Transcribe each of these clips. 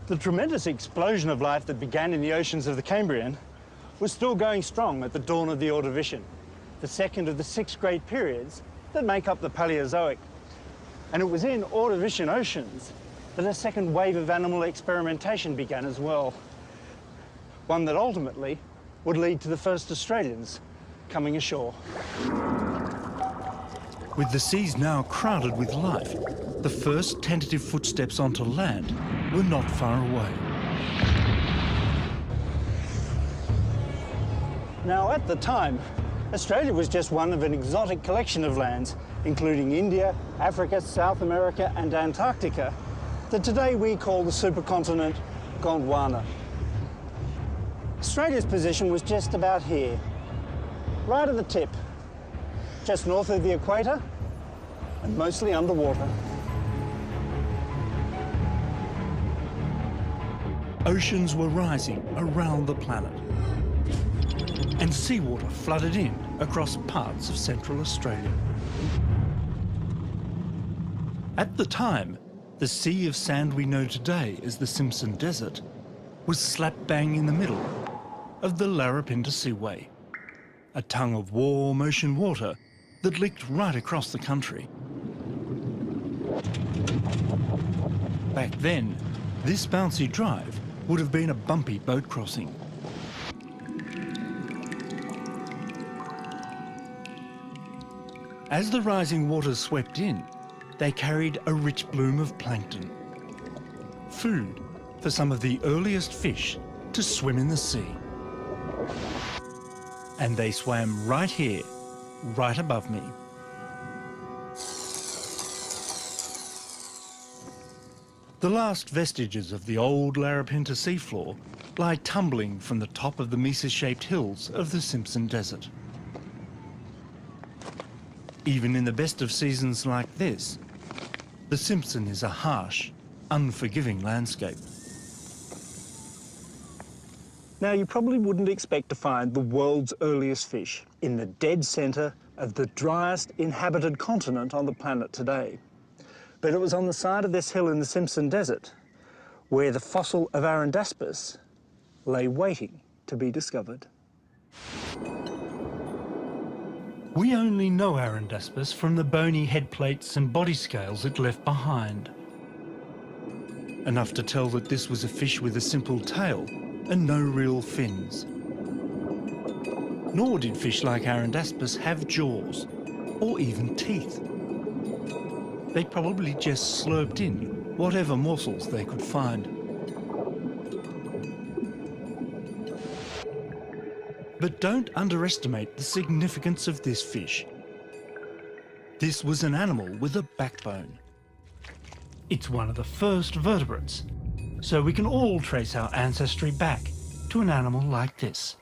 The tremendous explosion of life that began in the oceans of the Cambrian was still going strong at the dawn of the Ordovician, the second of the 6 great periods that make up the Paleozoic. And it was in Ordovician oceans that a second wave of animal experimentation began as well, one that ultimately would lead to the first Australians coming ashore. With the seas now crowded with life, the first tentative footsteps onto land were not far away. Now, at the time, Australia was just one of an exotic collection of lands, including India, Africa, South America, and Antarctica, that today we call the supercontinent Gondwana. Australia's position was just about here, right at the tip, just north of the equator, and mostly underwater. Oceans were rising around the planet, and seawater flooded in across parts of Central Australia. At the time, the sea of sand we know today as the Simpson Desert was slap bang in the middle of the Larapinta Seaway, a tongue of warm ocean water that licked right across the country. Back then, this bouncy drive would have been a bumpy boat crossing. As the rising waters swept in, they carried a rich bloom of plankton, food for some of the earliest fish to swim in the sea. And they swam right here, right above me. The last vestiges of the old Larapinta seafloor lie tumbling from the top of the Mesa-shaped hills of the Simpson Desert. Even in the best of seasons like this, the Simpson is a harsh, unforgiving landscape. Now, you probably wouldn't expect to find the world's earliest fish in the dead centre of the driest inhabited continent on the planet today. But it was on the side of this hill in the Simpson Desert where the fossil of Arundaspis lay waiting to be discovered. We only know Arundaspis from the bony head plates and body scales it left behind. Enough to tell that this was a fish with a simple tail and no real fins. Nor did fish like Arundaspis have jaws or even teeth. They probably just slurped in whatever morsels they could find. But don't underestimate the significance of this fish. This was an animal with a backbone. It's one of the first vertebrates, so we can all trace our ancestry back to an animal like this.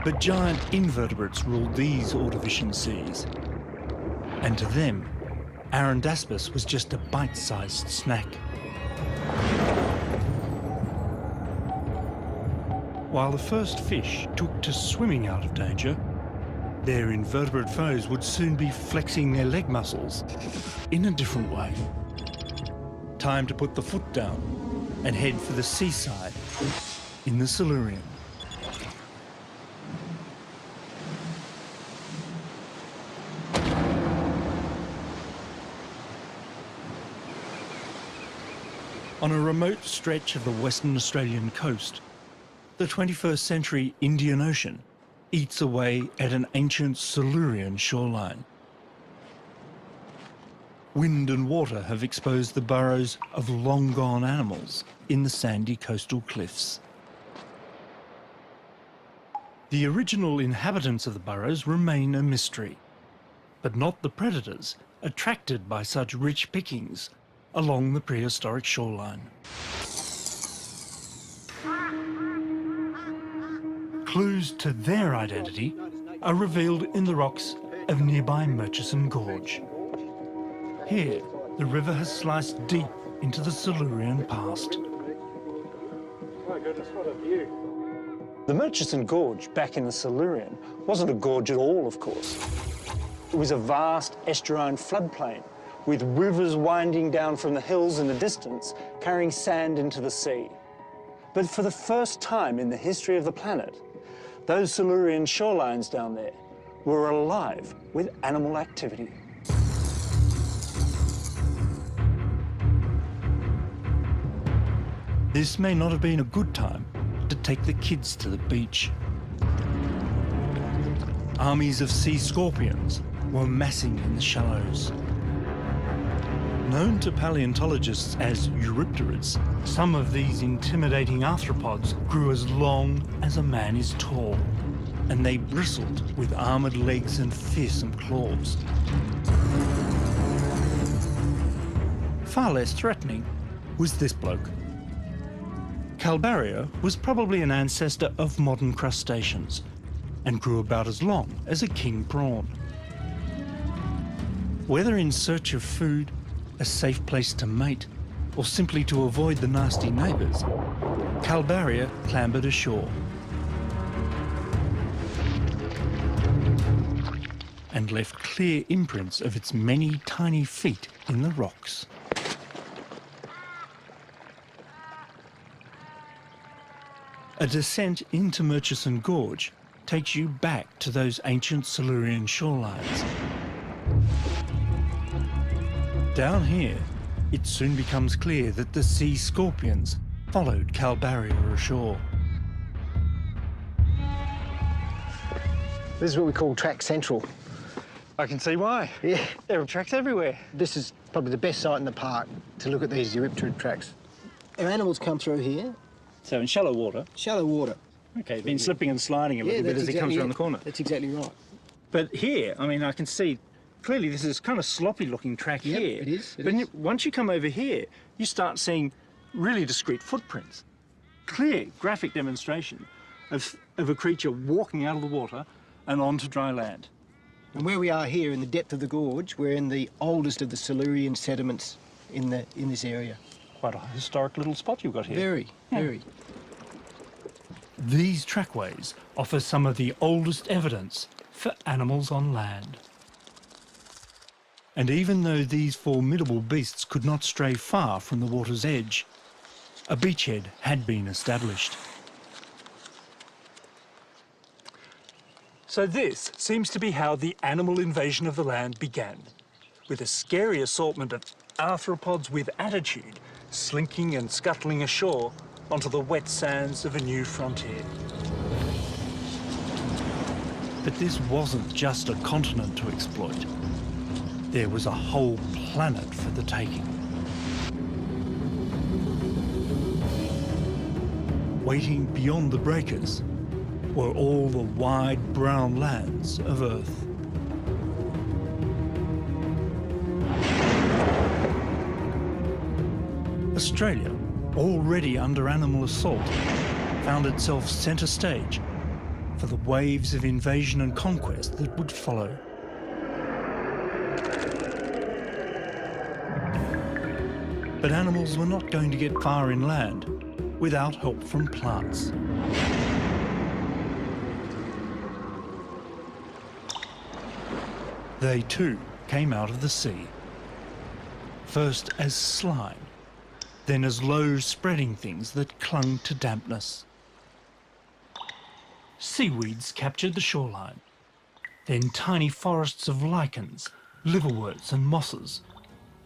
But giant invertebrates ruled these Ordovician seas. And to them, Arundaspis was just a bite-sized snack. While the first fish took to swimming out of danger, their invertebrate foes would soon be flexing their leg muscles in a different way. Time to put the foot down and head for the seaside in the Silurian. On a remote stretch of the Western Australian coast, the 21st century Indian Ocean eats away at an ancient Silurian shoreline. Wind and water have exposed the burrows of long-gone animals in the sandy coastal cliffs. The original inhabitants of the burrows remain a mystery, but not the predators attracted by such rich pickings along the prehistoric shoreline. Clues to their identity are revealed in the rocks of nearby Murchison Gorge. Here, the river has sliced deep into the Silurian past. My goodness, what a view. The Murchison Gorge back in the Silurian wasn't a gorge at all, of course. It was a vast estuarine floodplain with rivers winding down from the hills in the distance, carrying sand into the sea. But for the first time in the history of the planet, those Silurian shorelines down there were alive with animal activity. This may not have been a good time to take the kids to the beach. Armies of sea scorpions were massing in the shallows. Known to paleontologists as eurypterids, some of these intimidating arthropods grew as long as a man is tall, and they bristled with armoured legs and fearsome claws. Far less threatening was this bloke. Calbaria was probably an ancestor of modern crustaceans and grew about as long as a king prawn. Whether in search of food, a safe place to mate, or simply to avoid the nasty neighbours, Calbaria clambered ashore and left clear imprints of its many tiny feet in the rocks. A descent into Murchison Gorge takes you back to those ancient Silurian shorelines. Down here, it soon becomes clear that the sea scorpions followed Calbaria ashore. This is what we call track central. I can see why. Yeah. There are tracks everywhere. This is probably the best site in the park to look at these eurypterid tracks. Our animals come through here, So in shallow water. shallow water. Okay, been slipping and sliding a little bit as it comes around the corner. That's exactly right. But here, I mean, I can see clearly this is kind of sloppy-looking track Yep, here. it is, it But is. once you come over here, you start seeing really discrete footprints. Clear, graphic demonstration of a creature walking out of the water and onto dry land. And where we are here in the depth of the gorge, we're in the oldest of the Silurian sediments in this area. Quite a historic little spot you've got here. Very, very. These trackways offer some of the oldest evidence for animals on land. And even though these formidable beasts could not stray far from the water's edge, a beachhead had been established. So this seems to be how the animal invasion of the land began, with a scary assortment of arthropods with attitude slinking and scuttling ashore onto the wet sands of a new frontier. But this wasn't just a continent to exploit. There was a whole planet for the taking. Waiting beyond the breakers were all the wide brown lands of Earth. Australia, already under animal assault, found itself centre stage for the waves of invasion and conquest that would follow. But animals were not going to get far inland without help from plants. They too came out of the sea, first as slime, then as low spreading things that clung to dampness. Seaweeds captured the shoreline, then tiny forests of lichens, liverworts and mosses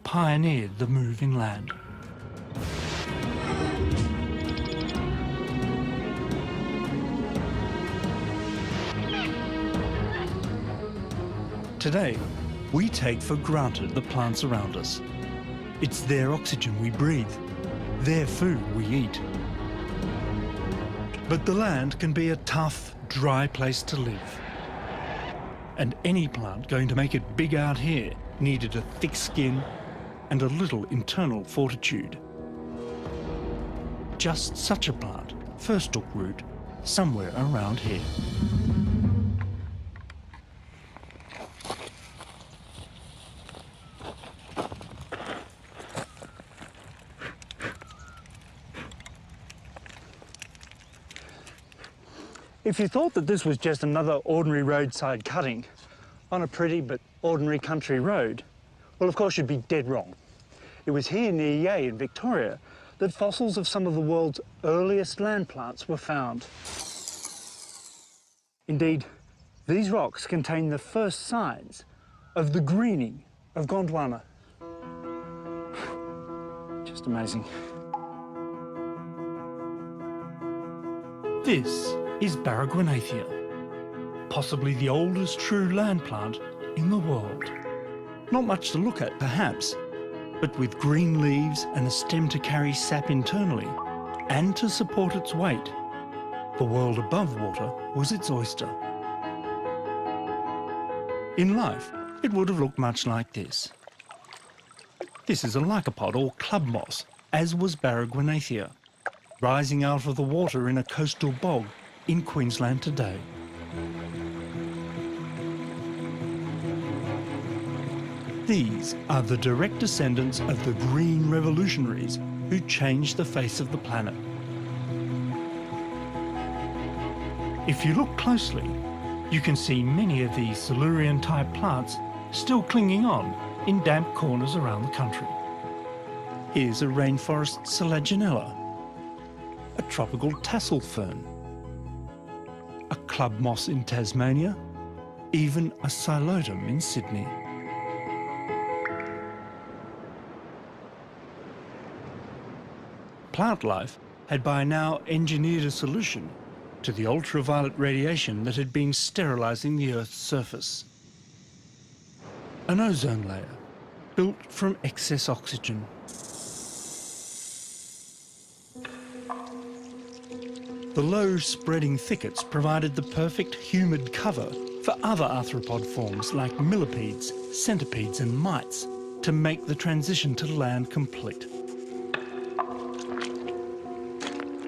pioneered the move inland. Today, we take for granted the plants around us. It's their oxygen we breathe, their food we eat. But the land can be a tough, dry place to live. And any plant going to make it big out here needed a thick skin and a little internal fortitude. Just such a plant first took root somewhere around here. If you thought that this was just another ordinary roadside cutting on a pretty but ordinary country road, Well, of course, you'd be dead wrong. It was here near Yea in Victoria that fossils of some of the world's earliest land plants were found. Indeed, these rocks contain the first signs of the greening of Gondwana. Just amazing. This is ᴅᴏᴄᴜᴜᴜ, possibly the oldest true land plant in the world. Not much to look at, perhaps, but with green leaves and a stem to carry sap internally and to support its weight, the world above water was its oyster. In life, it would have looked much like this. This is a lycopod or club moss, as was ᴅᴏᴄᴜᴜᴜ, rising out of the water in a coastal bog in Queensland today. These are the direct descendants of the green revolutionaries who changed the face of the planet. If you look closely, you can see many of these Silurian-type plants still clinging on in damp corners around the country. Here's a rainforest Selaginella, a tropical tassel fern, a club moss in Tasmania, even a Psilotum in Sydney. Plant life had by now engineered a solution to the ultraviolet radiation that had been sterilising the Earth's surface. An ozone layer built from excess oxygen. The low spreading thickets provided the perfect humid cover for other arthropod forms like millipedes, centipedes and mites to make the transition to land complete.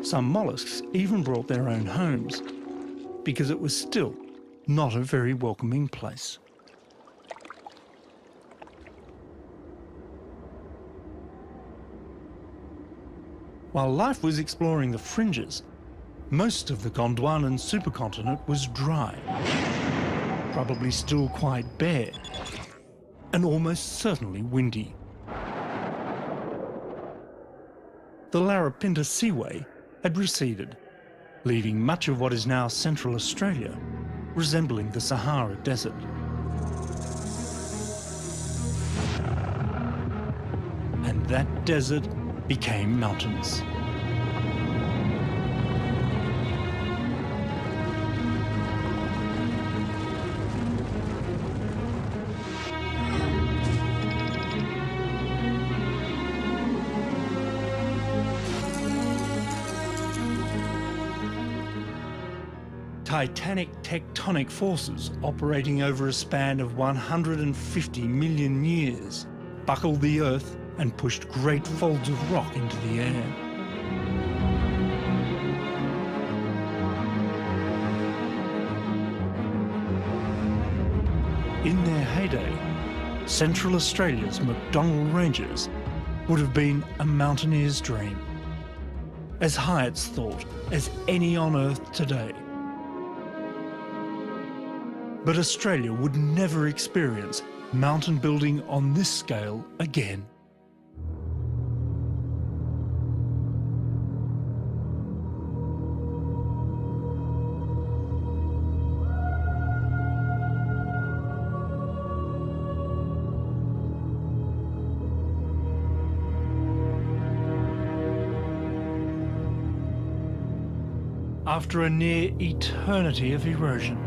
Some molluscs even brought their own homes, because it was still not a very welcoming place. While life was exploring the fringes, most of the Gondwanan supercontinent was dry, probably still quite bare, and almost certainly windy. The Larapinta Seaway had receded, leaving much of what is now Central Australia resembling the Sahara Desert. And that desert became mountains. Titanic tectonic forces operating over a span of 150 million years buckled the Earth and pushed great folds of rock into the air. In their heyday, Central Australia's McDonnell Ranges would have been a mountaineer's dream, as high, it's thought, as any on Earth today. But Australia would never experience mountain building on this scale again. After a near eternity of erosion,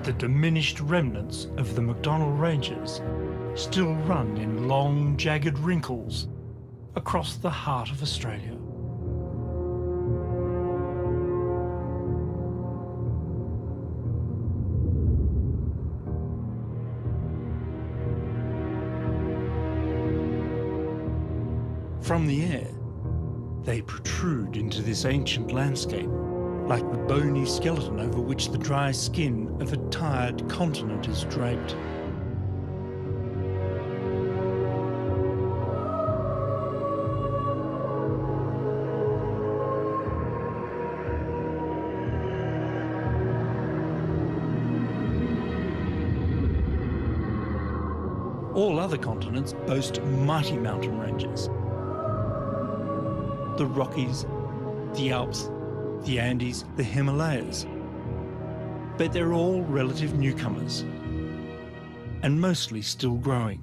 the diminished remnants of the McDonnell Ranges still run in long, jagged wrinkles across the heart of Australia. From the air, they protrude into this ancient landscape, like the bony skeleton over which the dry skin of a tired continent is draped. All other continents boast mighty mountain ranges. The Rockies, the Alps, the Andes, the Himalayas. But they're all relative newcomers, and mostly still growing.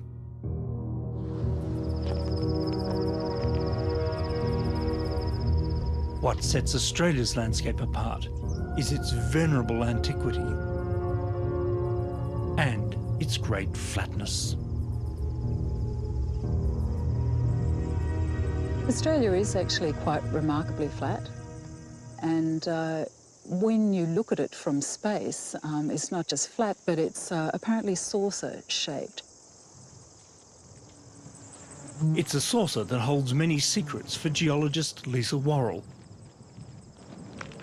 What sets Australia's landscape apart is its venerable antiquity and its great flatness. Australia is actually quite remarkably flat, and when you look at it from space, it's not just flat, but it's apparently saucer-shaped. It's a saucer that holds many secrets for geologist Lisa Worrell.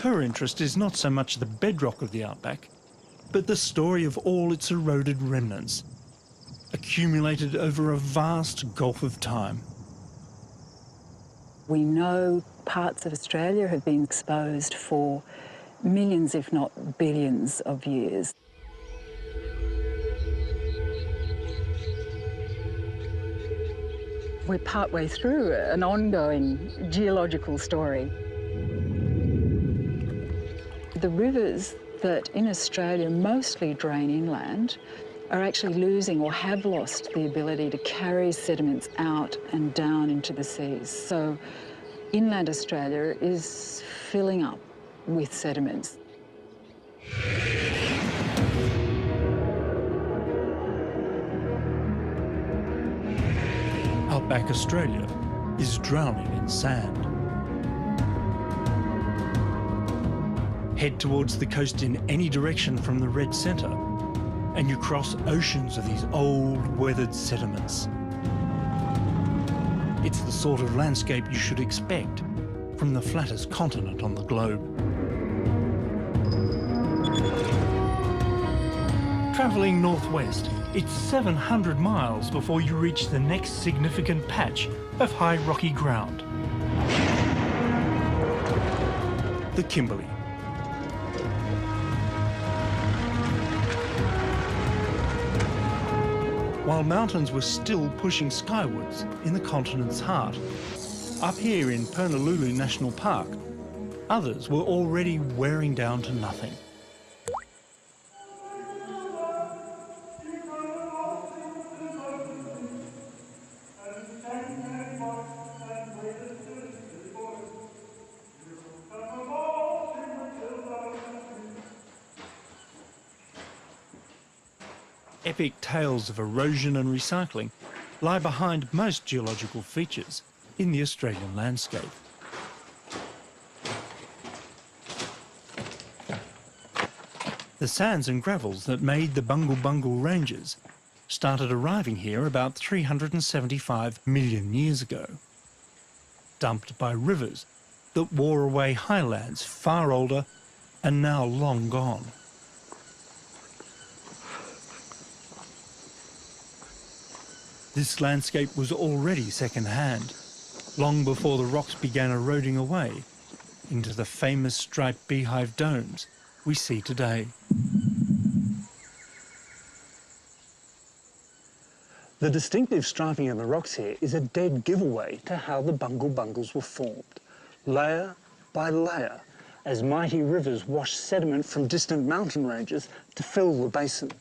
Her interest is not so much the bedrock of the outback, but the story of all its eroded remnants, accumulated over a vast gulf of time. We know parts of Australia have been exposed for millions, if not billions, of years. We're partway through an ongoing geological story. The rivers that in Australia mostly drain inland are actually losing or have lost the ability to carry sediments out and down into the seas. So inland Australia is filling up with sediments. Outback Australia is drowning in sand. Head towards the coast in any direction from the red centre, and you cross oceans of these old, weathered sediments. It's the sort of landscape you should expect from the flattest continent on the globe. Travelling northwest, it's 700 miles before you reach the next significant patch of high rocky ground. The Kimberley. While mountains were still pushing skywards in the continent's heart, up here in ᴅᴏᴏᴏᴜᴜ National Park, others were already wearing down to nothing. Epic tales of erosion and recycling lie behind most geological features in the Australian landscape. The sands and gravels that made the ᴅᴏᴏᴜᴜ Ranges started arriving here about 375 million years ago, dumped by rivers that wore away highlands far older and now long gone. This landscape was already second-hand, long before the rocks began eroding away into the famous striped beehive domes we see today. The distinctive striping of the rocks here is a dead giveaway to how the ᴅᴏᴏᴜᴜ were formed, layer by layer, as mighty rivers washed sediment from distant mountain ranges to fill the basin.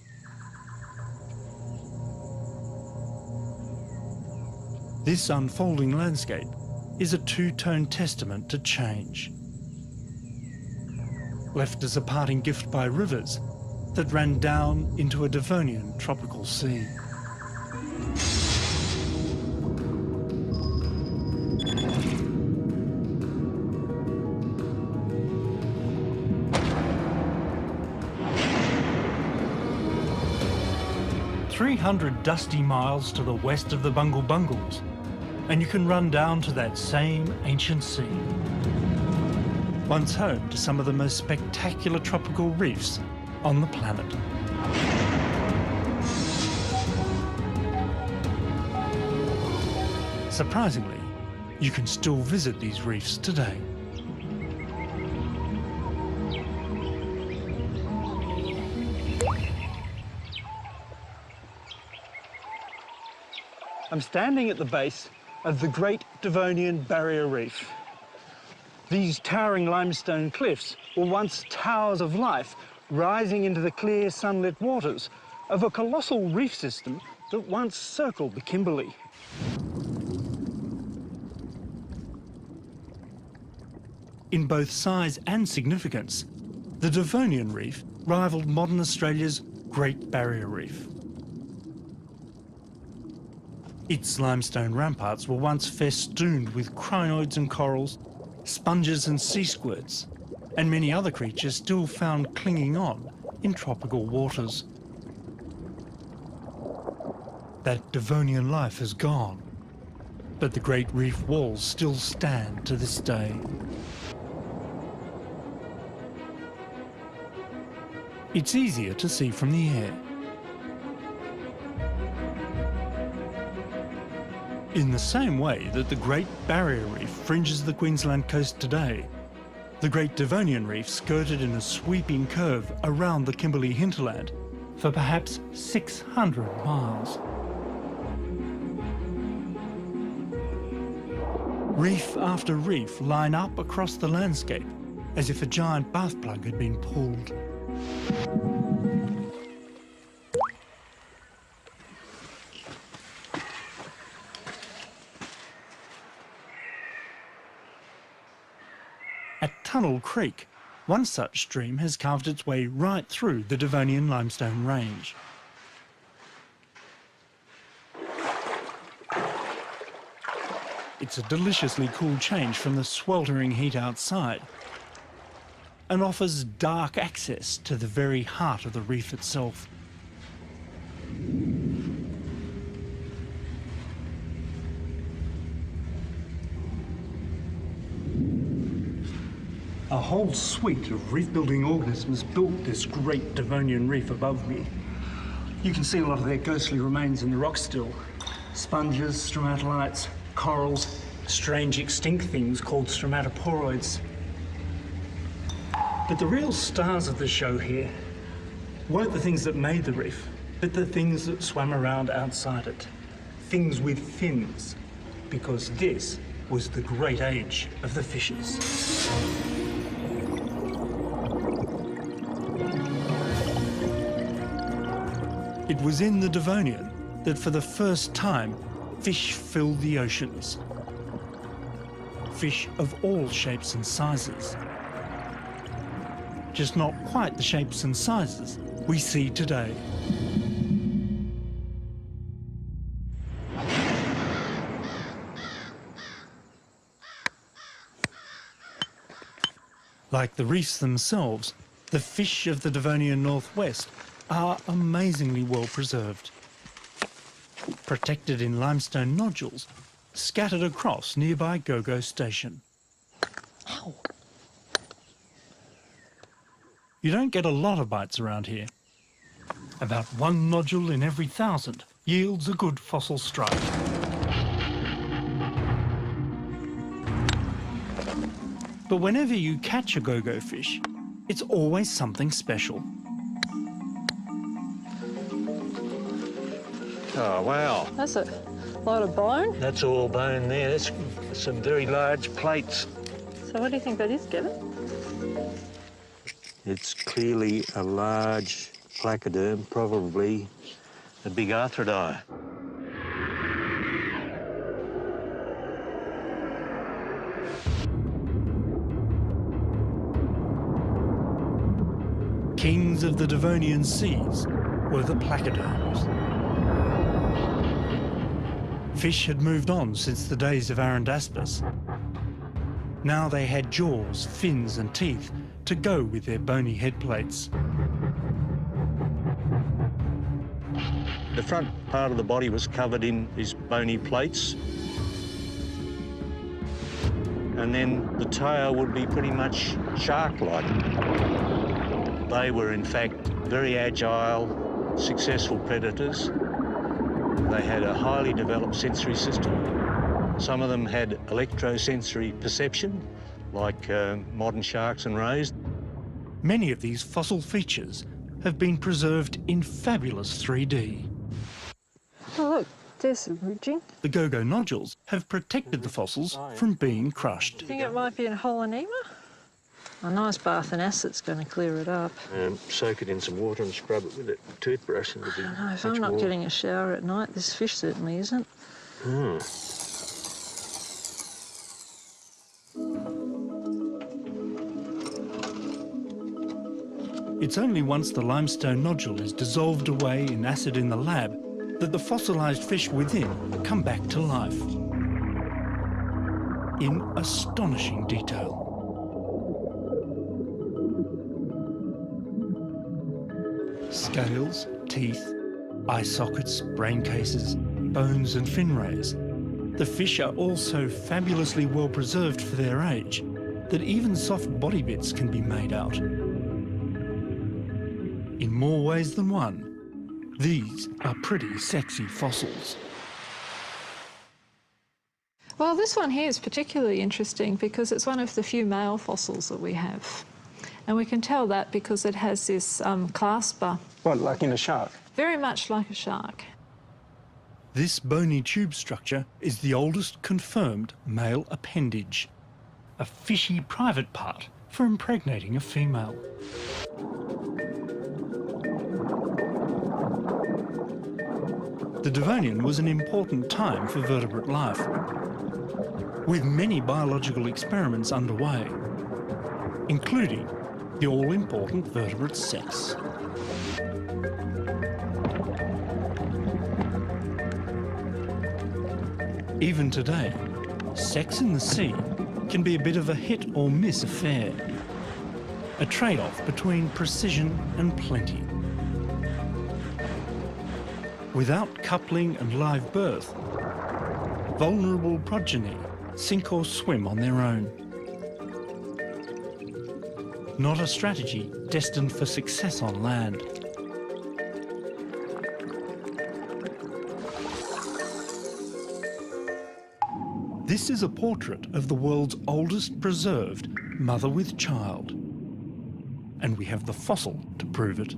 This unfolding landscape is a two-tone testament to change, left as a parting gift by rivers that ran down into a Devonian tropical sea. "300 dusty miles to the west of the ᴅᴏᴜᴜs, and you can run down to that same ancient sea. Once home to some of the most spectacular tropical reefs on the planet." Surprisingly, you can still visit these reefs today. I'm standing at the base of the Great Devonian Barrier Reef. These towering limestone cliffs were once towers of life rising into the clear sunlit waters of a colossal reef system that once circled the Kimberley. In both size and significance, the Devonian Reef rivalled modern Australia's Great Barrier Reef. Its limestone ramparts were once festooned with crinoids and corals, sponges and sea squirts, and many other creatures still found clinging on in tropical waters. That Devonian life has gone, but the great reef walls still stand to this day. It's easier to see from the air. In the same way that the Great Barrier Reef fringes the Queensland coast today, the Great Devonian Reef skirted in a sweeping curve around the Kimberley hinterland for perhaps 600 miles. Reef after reef line up across the landscape as if a giant bath plug had been pulled. At Tunnel Creek, one such stream has carved its way right through the Devonian limestone range. It's a deliciously cool change from the sweltering heat outside and offers dark access to the very heart of the reef itself. A whole suite of reef-building organisms built this Great Devonian Reef above me. You can see a lot of their ghostly remains in the rock still. Sponges, stromatolites, corals, strange extinct things called stromatoporoids. But the real stars of the show here weren't the things that made the reef, but the things that swam around outside it. Things with fins, because this was the great age of the fishes. It was in the Devonian that for the first time fish filled the oceans. Fish of all shapes and sizes. Just not quite the shapes and sizes we see today. Like the reefs themselves, the fish of the Devonian northwest are amazingly well preserved. Protected in limestone nodules, scattered across nearby Gogo Station. Ow. You don't get a lot of bites around here. About one nodule in every 1,000 yields a good fossil strike. But whenever you catch a Gogo fish, it's always something special. Oh, wow. That's a lot of bone. That's all bone there. That's some very large plates. So what do you think that is, Kevin? It's clearly a large placoderm, probably a big arthrodire. Kings of the Devonian seas were the placoderms. Fish had moved on since the days of Arundaspis. Now they had jaws, fins and teeth to go with their bony head plates. The front part of the body was covered in these bony plates. And then the tail would be pretty much shark-like. They were, in fact, very agile, successful predators. They had a highly developed sensory system. Some of them had electrosensory perception, like modern sharks and rays. Many of these fossil features have been preserved in fabulous 3D. Oh, look, There's some ridging. The go-go nodules have protected the fossils from being crushed. I think it might be in ᴅrᴅᴏᴜᴏᴜᴜ. A nice bath in acid's going to clear it up. Soak it in some water and scrub it with a toothbrush. And it'll be I know, if I'm not getting a shower at night, this fish certainly isn't. It's only once the limestone nodule is dissolved away in acid in the lab that the fossilised fish within come back to life in astonishing detail. Scales, teeth, eye sockets, brain cases, bones and fin rays. The fish are all so fabulously well preserved for their age that even soft body bits can be made out. In more ways than one, these are pretty sexy fossils. Well, this one here is particularly interesting because it's one of the few male fossils that we have. And we can tell that because it has this clasper. What, like in a shark? Very much like a shark. This bony tube structure is the oldest confirmed male appendage, a fishy private part for impregnating a female. The Devonian was an important time for vertebrate life, with many biological experiments underway, including the all-important vertebrate sex. Even today, sex in the sea can be a bit of a hit or miss affair, a trade-off between precision and plenty. Without coupling and live birth, vulnerable progeny sink or swim on their own. Not a strategy destined for success on land. This is a portrait of the world's oldest preserved mother with child, and we have the fossil to prove it.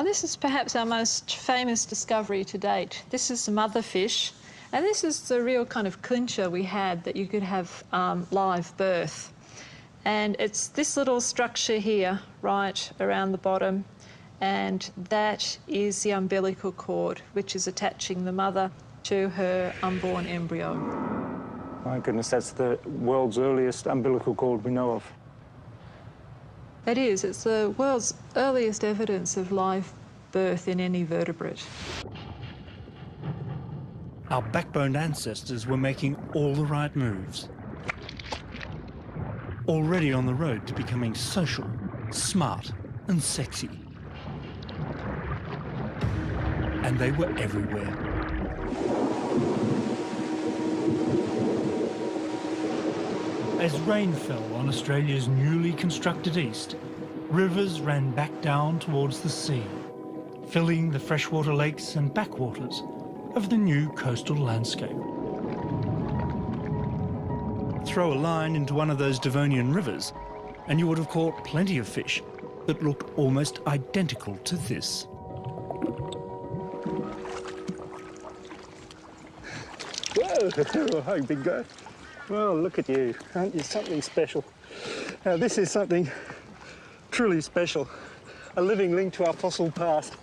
This is perhaps our most famous discovery to date. This is the mother fish, and this is the real kind of clincher we had that you could have live birth. And it's this little structure here, right around the bottom, and that is the umbilical cord, which is attaching the mother to her unborn embryo. My goodness, that's the world's earliest umbilical cord we know of. It is. It's the world's earliest evidence of live birth in any vertebrate. Our backboned ancestors were making all the right moves. Already on the road to becoming social, smart and sexy. And they were everywhere. As rain fell on Australia's newly constructed east, rivers ran back down towards the sea, filling the freshwater lakes and backwaters of the new coastal landscape. Throw a line into one of those Devonian rivers and you would have caught plenty of fish that looked almost identical to this. Whoa, hi, big guy. Well, look at you. Aren't you something special? Now, this is something truly special, a living link to our fossil past.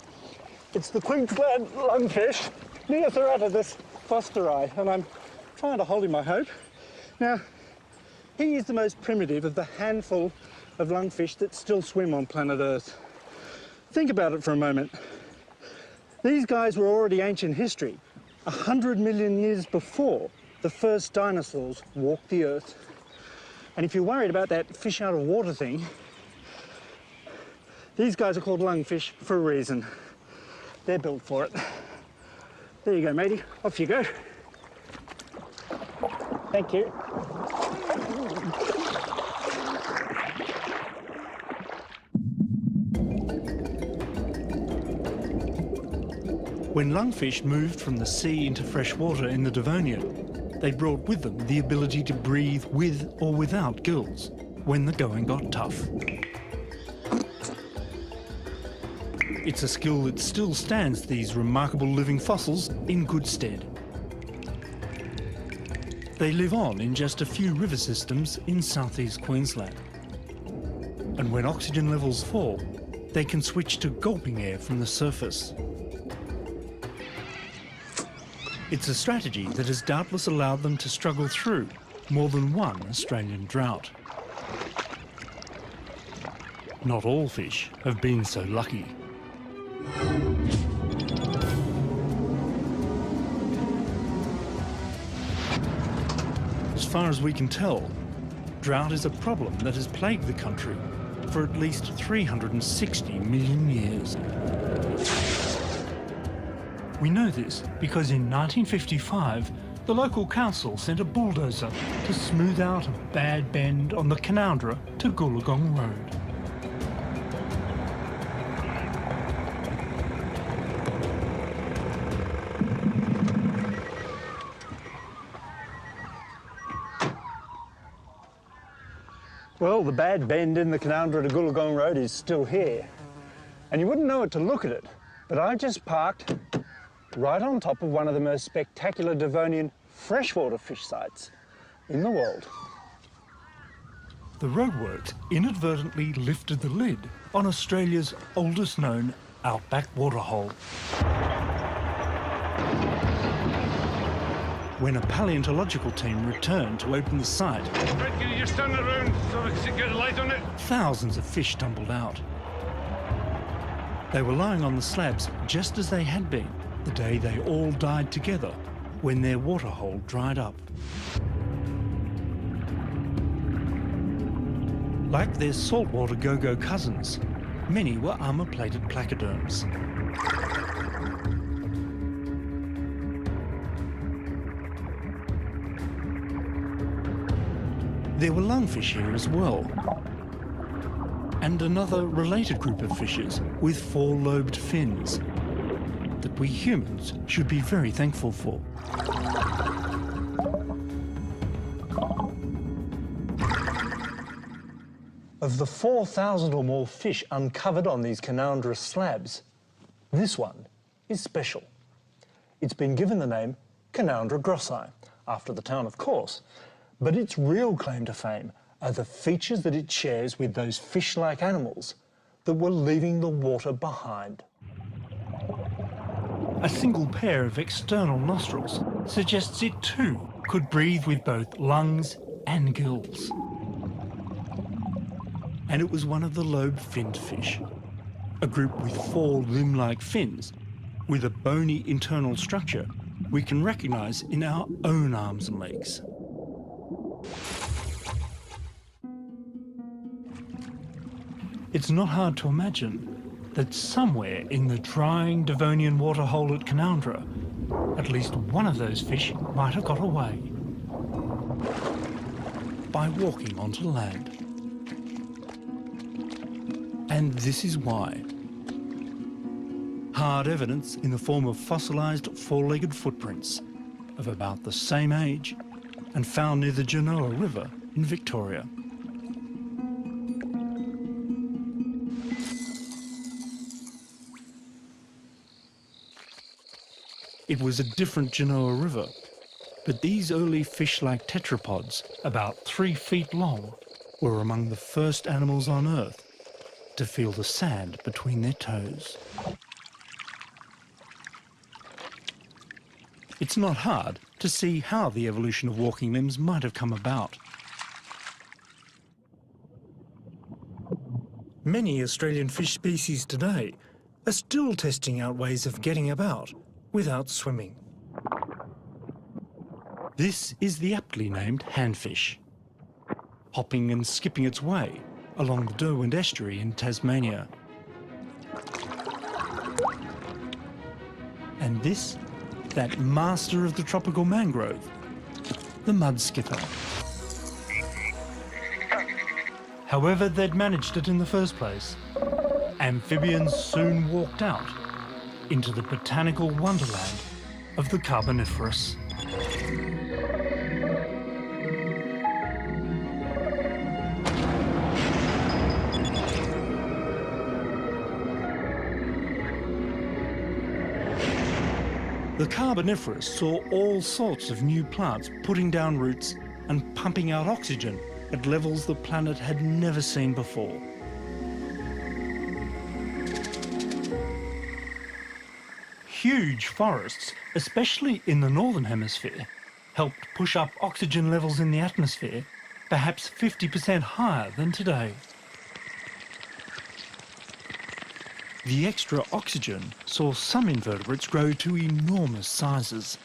It's the Queensland lungfish, ᴅrᴅᴏᴜᴜᴜᴜ fosteri, and I'm trying to hold him, I hope. Now, he is the most primitive of the handful of lungfish that still swim on planet Earth. Think about it for a moment. These guys were already ancient history, 100 million years before the first dinosaurs walked the Earth. And if you're worried about that fish out of water thing, these guys are called lungfish for a reason. They're built for it. There you go, matey. Off you go. Thank you. When lungfish moved from the sea into fresh water in the Devonian, they brought with them the ability to breathe with or without gills when the going got tough. It's a skill that still stands these remarkable living fossils in good stead. They live on in just a few river systems in southeast Queensland. And when oxygen levels fall, they can switch to gulping air from the surface. It's a strategy that has doubtless allowed them to struggle through more than one Australian drought. Not all fish have been so lucky. As far as we can tell, drought is a problem that has plagued the country for at least 360 million years. We know this because in 1955, the local council sent a bulldozer to smooth out a bad bend on the ᴏrᴅᴏᴏᴜᴜ to ᴅᴏᴏᴏᴜᴜ Road. Well, the bad bend in the ᴏrᴅᴏᴜᴜ to ᴅᴏᴏᴜᴜ Road is still here. And you wouldn't know it to look at it, but I've just parked right on top of one of the most spectacular Devonian freshwater fish sites in the world. The roadworks inadvertently lifted the lid on Australia's oldest known outback waterhole. When a paleontological team returned to open the site, Fred, can you just turn it around so we can get a light on it? thousands of fish tumbled out. They were lying on the slabs just as they had been the day they all died together when their waterhole dried up. Like their saltwater go-go cousins, many were armour-plated placoderms. There were lungfish here as well, and another related group of fishes with four-lobed fins that we humans should be very thankful for. Of the 4,000 or more fish uncovered on these Canandra slabs, this one is special. It's been given the name Canandra grossi, after the town, of course, but its real claim to fame are the features that it shares with those fish-like animals that were leaving the water behind. A single pair of external nostrils suggests it too could breathe with both lungs and gills. And it was one of the lobe-finned fish, a group with four limb-like fins with a bony internal structure we can recognise in our own arms and legs. It's not hard to imagine that somewhere in the drying Devonian waterhole at Canandra, at least one of those fish might have got away by walking onto land. And this is why. Hard evidence in the form of fossilised four-legged footprints of about the same age and found near the Genoa River in Victoria. It was a different Genoa River, but these early fish-like tetrapods, about 3 feet long, were among the first animals on Earth to feel the sand between their toes. It's not hard to see how the evolution of walking limbs might have come about. Many Australian fish species today are still testing out ways of getting about without swimming. This is the aptly named handfish, hopping and skipping its way along the Derwent estuary in Tasmania. And this, that master of the tropical mangrove, the mud skipper. However they'd managed it in the first place, amphibians soon walked out into the botanical wonderland of the Carboniferous. The Carboniferous saw all sorts of new plants putting down roots and pumping out oxygen at levels the planet had never seen before. Huge forests, especially in the northern hemisphere, helped push up oxygen levels in the atmosphere perhaps 50% higher than today. The extra oxygen saw some invertebrates grow to enormous sizes.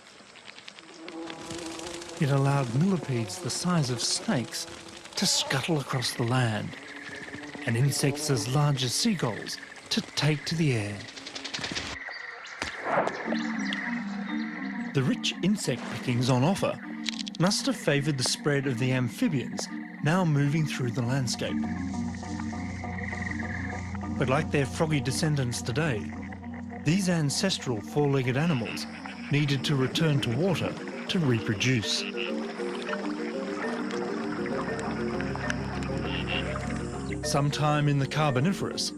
It allowed millipedes the size of snakes to scuttle across the land, and insects as large as seagulls to take to the air. The rich insect pickings on offer must have favoured the spread of the amphibians now moving through the landscape. But like their froggy descendants today, these ancestral four-legged animals needed to return to water to reproduce. Sometime in the Carboniferous,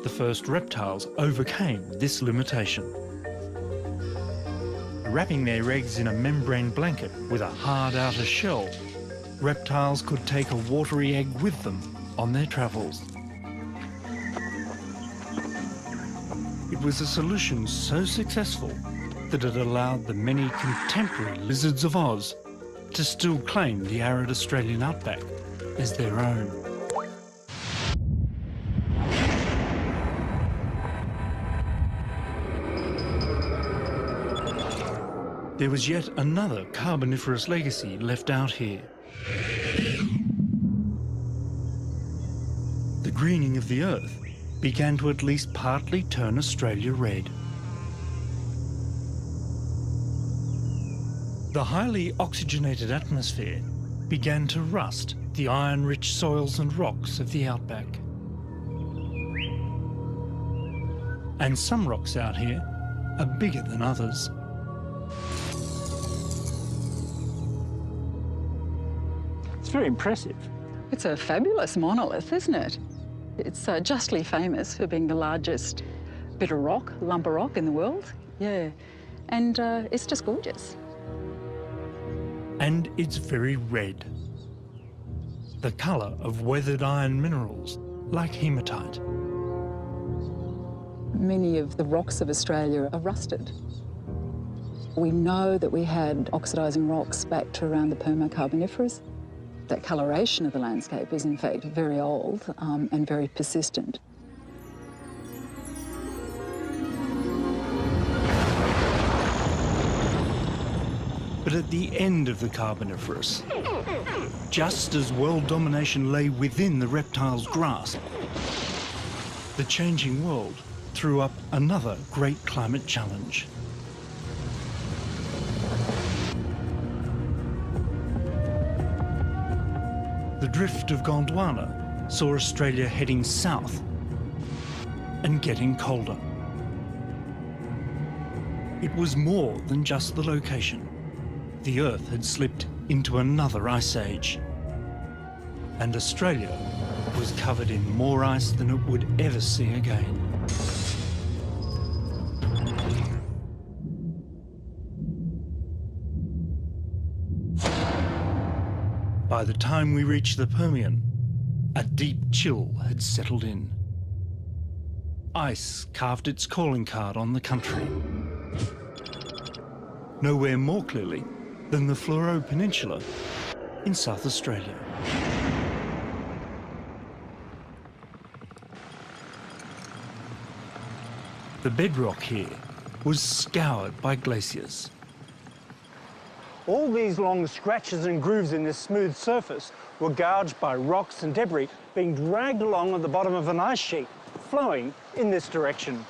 the first reptiles overcame this limitation. Wrapping their eggs in a membrane blanket with a hard outer shell, reptiles could take a watery egg with them on their travels. It was a solution so successful that it allowed the many contemporary lizards of Oz to still claim the arid Australian outback as their own. There was yet another Carboniferous legacy left out here. The greening of the Earth began to at least partly turn Australia red. The highly oxygenated atmosphere began to rust the iron-rich soils and rocks of the outback. And some rocks out here are bigger than others. It's very impressive. It's a fabulous monolith, isn't it? It's justly famous for being the largest bit of rock, lump of rock in the world. Yeah, and it's just gorgeous. And it's very red. The colour of weathered iron minerals, like hematite. Many of the rocks of Australia are rusted. We know that we had oxidising rocks back to around the Permo-Carboniferous. That coloration of the landscape is in fact very old and very persistent. But at the end of the Carboniferous, just as world domination lay within the reptile's grasp, the changing world threw up another great climate challenge. The drift of Gondwana saw Australia heading south and getting colder. It was more than just the location. The Earth had slipped into another ice age, and Australia was covered in more ice than it would ever see again. By the time we reached the Permian, a deep chill had settled in. Ice carved its calling card on the country. Nowhere more clearly than the ᴅrᴅ Peninsula in South Australia. The bedrock here was scoured by glaciers. All these long scratches and grooves in this smooth surface were gouged by rocks and debris being dragged along at the bottom of an ice sheet, flowing in this direction.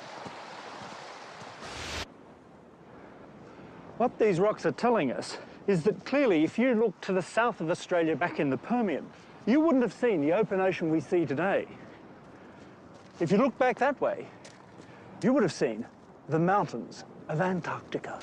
What these rocks are telling us is that clearly, if you look to the south of Australia back in the Permian, you wouldn't have seen the open ocean we see today. If you look back that way, you would have seen the mountains of Antarctica.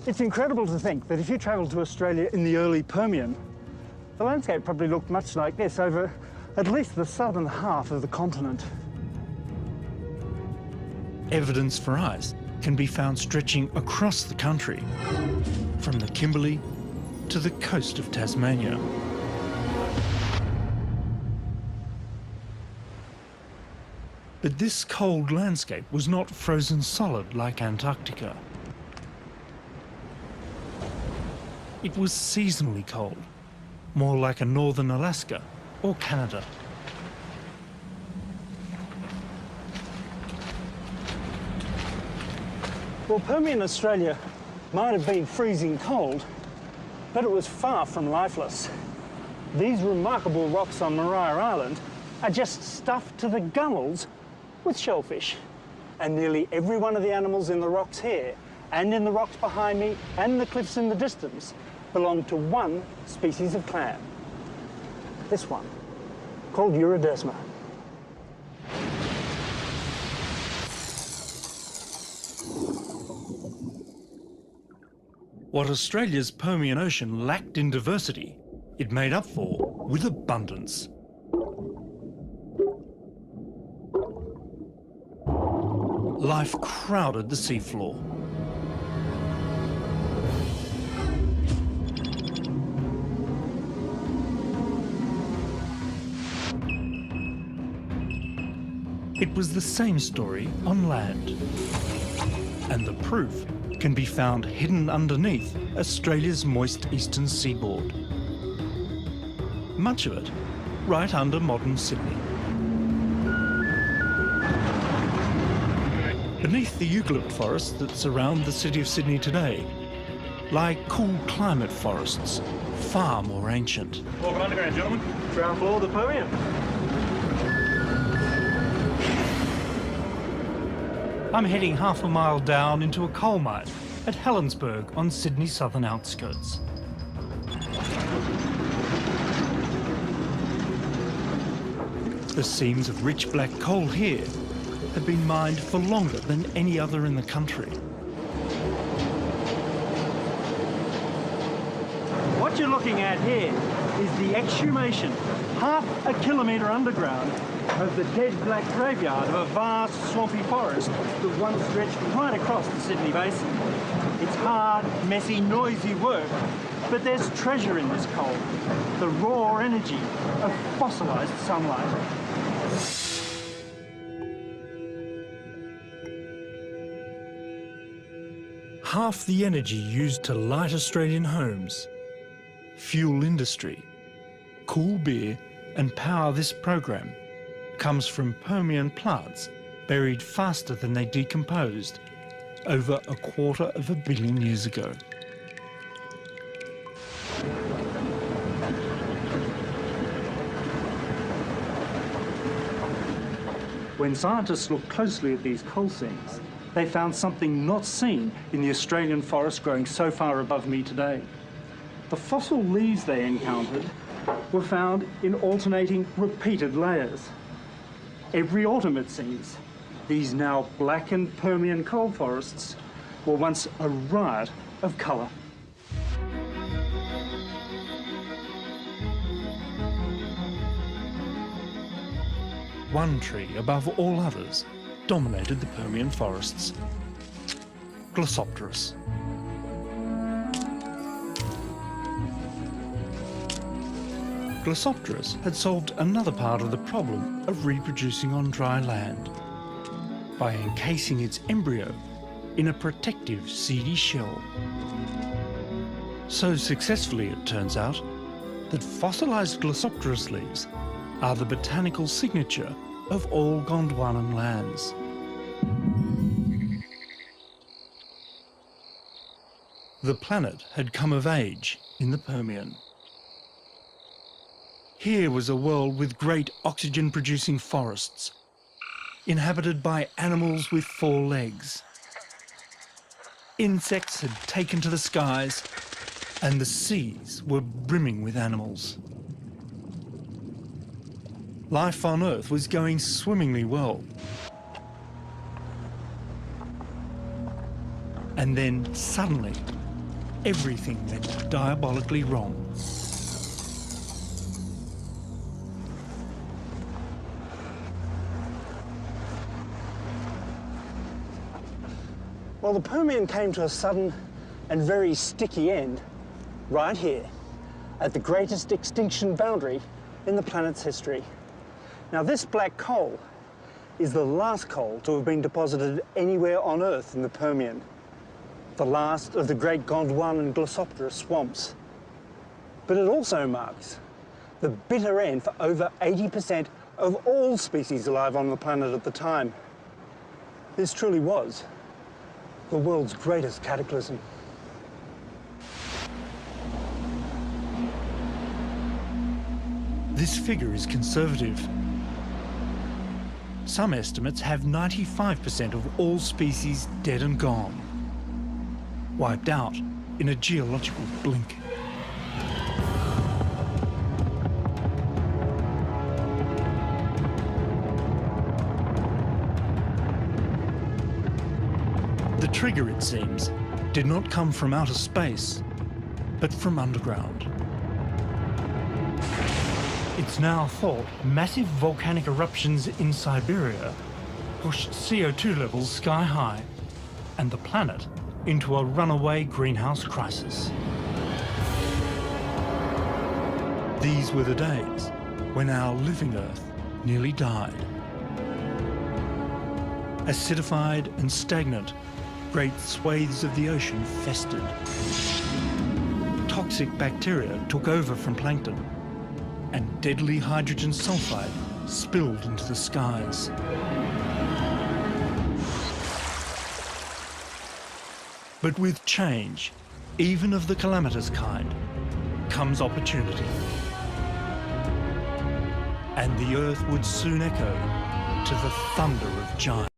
It's incredible to think that if you travelled to Australia in the early Permian, the landscape probably looked much like this over at least the southern half of the continent. Evidence for ice can be found stretching across the country, from the Kimberley to the coast of Tasmania. But this cold landscape was not frozen solid like Antarctica. It was seasonally cold, more like a northern Alaska or Canada. Well, Permian Australia might have been freezing cold, but it was far from lifeless. These remarkable rocks on Maria Island are just stuffed to the gunnels with shellfish. And nearly every one of the animals in the rocks here, and in the rocks behind me, and the cliffs in the distance, belong to one species of clam. This one, called ᴅrᴅᴏᴜᴜᴜᴜ. What Australia's Permian Ocean lacked in diversity, it made up for with abundance. Life crowded the seafloor. It was the same story on land. And the proof can be found hidden underneath Australia's moist eastern seaboard. Much of it right under modern Sydney. Beneath the eucalypt forests that surround the city of Sydney today lie cool climate forests, far more ancient. Welcome underground, gentlemen. Ground floor of the Permian. I'm heading half a mile down into a coal mine at Helensburgh on Sydney's southern outskirts. The seams of rich black coal here have been mined for longer than any other in the country. What you're looking at here is the exhumation, half a kilometre underground, of the dead black graveyard of a vast swampy forest that once stretched right across the Sydney Basin. It's hard, messy, noisy work, but there's treasure in this coal, the raw energy of fossilised sunlight. Half the energy used to light Australian homes, fuel industry, cool beer and power this program comes from Permian plants buried faster than they decomposed over 250 million years ago. When scientists looked closely at these coal seams, they found something not seen in the Australian forest growing so far above me today. The fossil leaves they encountered were found in alternating, repeated layers. Every autumn, it seems, these now blackened Permian coal forests were once a riot of colour. One tree above all others dominated the Permian forests, Glossopteris. Glossopteris had solved another part of the problem of reproducing on dry land by encasing its embryo in a protective seedy shell. So successfully, it turns out, that fossilised Glossopteris leaves are the botanical signature of all Gondwanan lands. The planet had come of age in the Permian. Here was a world with great oxygen-producing forests, inhabited by animals with 4 legs. Insects had taken to the skies, and the seas were brimming with animals. Life on Earth was going swimmingly well. And then, suddenly, everything went diabolically wrong. Well, the Permian came to a sudden and very sticky end right here at the greatest extinction boundary in the planet's history. Now, this black coal is the last coal to have been deposited anywhere on Earth in the Permian, the last of the great Gondwana and Glossopteris swamps. But it also marks the bitter end for over 80% of all species alive on the planet at the time. This truly was the world's greatest cataclysm. This figure is conservative. Some estimates have 95% of all species dead and gone, wiped out in a geological blink. The trigger, it seems, did not come from outer space, but from underground. It's now thought massive volcanic eruptions in Siberia pushed CO2 levels sky high and the planet into a runaway greenhouse crisis. These were the days when our living Earth nearly died. Acidified and stagnant, great swathes of the ocean festered. Toxic bacteria took over from plankton, and deadly hydrogen sulfide spilled into the skies. But with change, even of the calamitous kind, comes opportunity. And the Earth would soon echo to the thunder of giants.